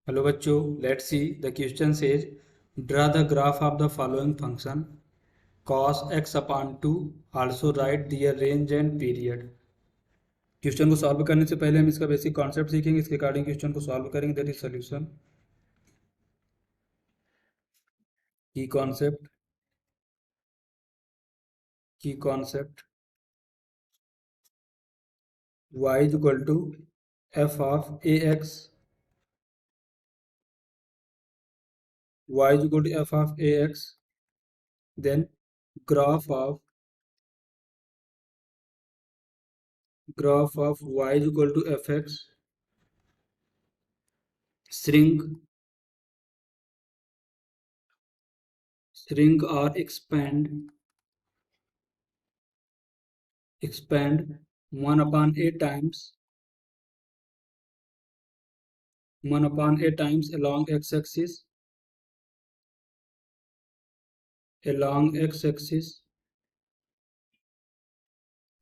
Hello बच्चों, let's see the question says draw the graph of the following function cos x upon 2, also write their range and period। Question को solve करने से पहले हम इसका basic concept सीखेंगे, इसके अकॉर्डिंग क्वेश्चन को सॉल्व करेंगे। दैट इज सॉल्यूशन की concept y is equal to f of ax, y is equal to f of ax, then graph of y is equal to fx, shrink or expand 1 upon a times along x-axis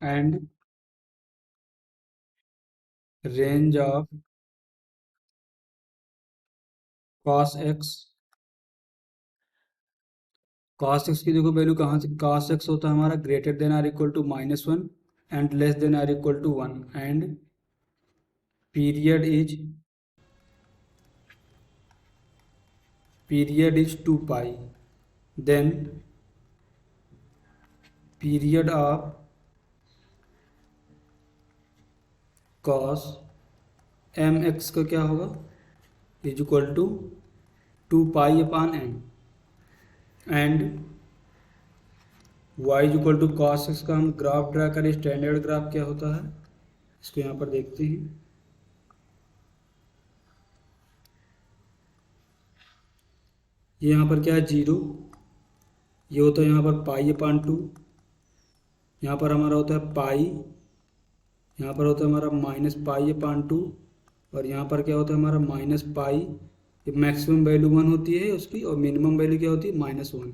and range of cos x की देखो value कहाँ से, cos x होता है हमारा greater than or equal to -1 and less than or equal to 1 and period is 2 pi. Then period of cos mx का क्या होगा, is equal to 2 pi upon m and y is equal to cos x का हम graph draw करें। Standard graph क्या होता है इसको यहाँ पर देखते हैं। ये यहाँ पर क्या है 0, ये होता है यहाँ पर पाई अपॉन 2, यहाँ पर हमारा होता है पाई, यहाँ पर होता है हमारा माइनस पाई अपॉन 2 और यहाँ पर क्या होता है हमारा माइनस पाई। मैक्सिमम वैल्यू 1 होती है उसकी और मिनिमम वैल्यू क्या होती है -1।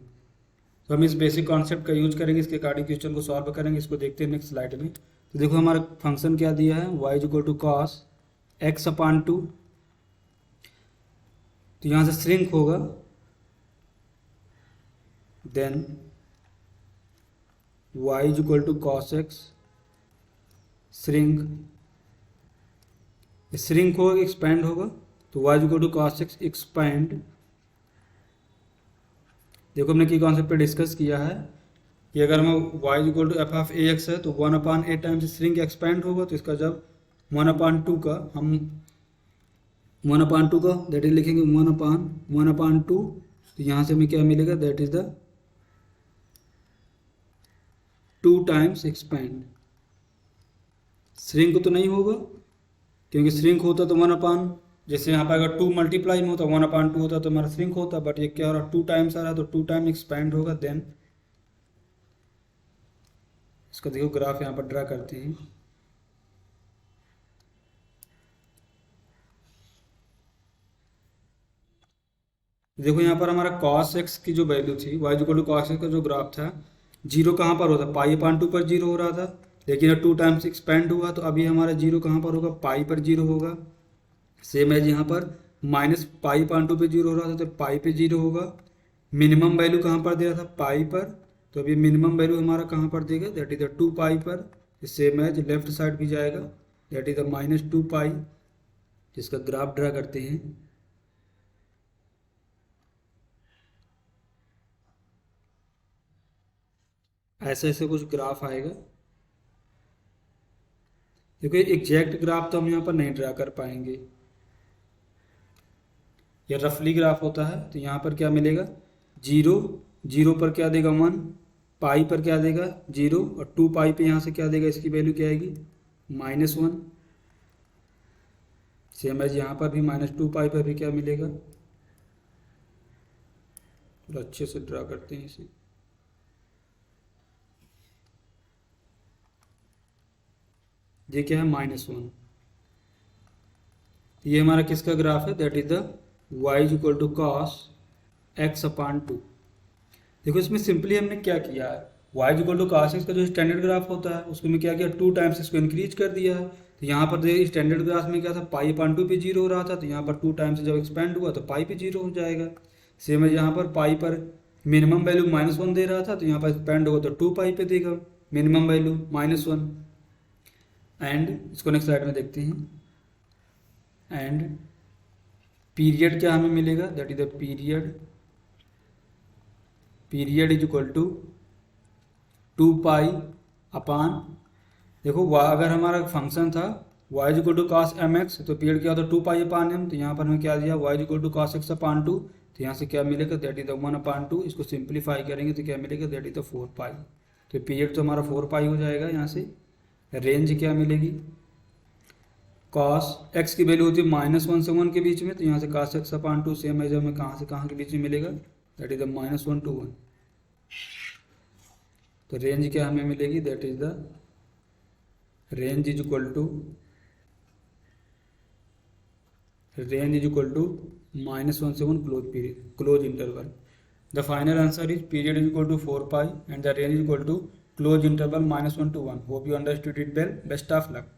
तो हम इस बेसिक कॉन्सेप्ट का यूज करेंगे, इसके अकॉर्डिंग क्वेश्चन को सॉल्व करेंगे। इसको देखते हैं नेक्स्ट स्लाइड में। तो देखो हमारा फंक्शन क्या दिया है, y is equal to cos x upon 2, तो यहाँ से श्रिंक होगा, then y is equal to cos x, shrink होगा एक्सपैंड होगा, तो y is equal to cos x expand. देखो हमने की कॉन्सेप्ट पे डिस्कस किया है कि अगर हम y is equal to F of A X है तो 1 upon A times shrink expand होगा, तो इसका जब 1 अपॉन 2 का हम 1 अपॉन 2 का दैट इज लिखेंगे 1 अपॉन 2, तो यहाँ से हमें क्या मिलेगा, that is the 2 times expand. Shrink तो नहीं होगा क्योंकि श्रिंक होता तो 1 अपॉन, जैसे यहाँ पर अगर 2 मल्टीप्लाई में होता 1 अपॉन 2 होता तो हमारा श्रिंक होता, बट ये क्या हो रहा 2 टाइम्स आ रहा है तो 2 टाइम एक्सपैंड होगा। देन इसका देखो ग्राफ यहाँ पर ड्रा करते हैं। देखो यहाँ पर हमारा cos x की जो वैल्यू थी, y equal to cos x का जो ग्राफ था, जीरो कहाँ पर होता, पाई अपॉन 2 पर जीरो हो रहा था, लेकिन अब 2 टाइम्स एक्सपेंड हुआ तो अभी हमारा जीरो कहाँ पर होगा, पाई पर जीरो होगा। सेम एज यहाँ पर माइनस पाई अपॉन 2 पे जीरो हो रहा था तो पाई पे जीरो होगा। मिनिमम वैल्यू कहाँ पर दे रहा था, पाई पर, तो अभी मिनिमम वैल्यू हमारा कहाँ पर देगा, दैट इज द 2 पाई पर। सेम एज लेफ्ट साइड भी जाएगा, दैट इज द -2 पाई, जिसका ग्राफ ड्रा करते हैं। ऐसे ऐसे कुछ ग्राफ आएगा। देखो एग्जैक्ट ग्राफ तो हम यहाँ पर नहीं ड्रा कर पाएंगे, ये रफली ग्राफ होता है। तो यहाँ पर क्या मिलेगा, जीरो पर क्या देगा 1, पाई पर क्या देगा 0 और 2 पाई पे यहाँ से क्या देगा, इसकी वैल्यू क्या आएगी -1। सेम एज यहाँ पर भी -2 पाई पर भी क्या मिलेगा, थोड़ा अच्छे से ड्रा करते हैं इसे। ये क्या है -1, ये हमारा किसका ग्राफ है, that is the y is equal to cos x upon 2। देखो इसमें सिंपली हमने क्या किया है, y is equal to cos x का जो स्टैंडर्ड ग्राफ होता है उसको में क्या किया, 2 टाइम्स इसको इंक्रीज कर दिया है। तो यहाँ पर देखिए स्टैंडर्ड ग्राफ में क्या था, पाई अपान 2 पे जीरो हो रहा था, तो यहाँ पर 2 टाइम्स जब एक्सपेंड हुआ तो पाई पे जीरो हो जाएगा। सेम है यहाँ पर पाई पर मिनिमम वैल्यू -1 दे रहा था, तो यहाँ पर एक्सपेंड होगा तो 2 पाई पे देगा मिनिमम वैल्यू -1। एंड इसको नेक्स्ट स्लाइड में देखते हैं। एंड पीरियड क्या हमें मिलेगा, that is the period is equal to 2 pi upon, देखो अगर हमारा फंक्शन था y is equal to cos M X, तो पीरियड क्या होता है 2 पाई अपान एम, तो यहाँ पर हमें क्या दिया y is equal to cos x upon 2, तो यहाँ से क्या मिलेगा, दैट इज द 1 अपान 2। इसको सिंप्लीफाई करेंगे तो क्या मिलेगा, दैट इज द 4 पाई। तो पीरियड तो हमारा 4 पाई हो जाएगा। यहाँ से रेंज क्या मिलेगी, कॉस एक्स की वैल्यू होती है -1 से 1 के बीच में, तो यहाँ से कॉस एक्स अपान 2 सेम है, हमें कहाँ से कहाँ के बीच में मिलेगा, दैट इज द -1 to 1। तो रेंज क्या हमें मिलेगी, that is the range is equal to -1 से 1 close interval. The final answer is period is equal to 4 pi and the range is equal to close interval -1 to 1। Hope you understood it well. Best of luck.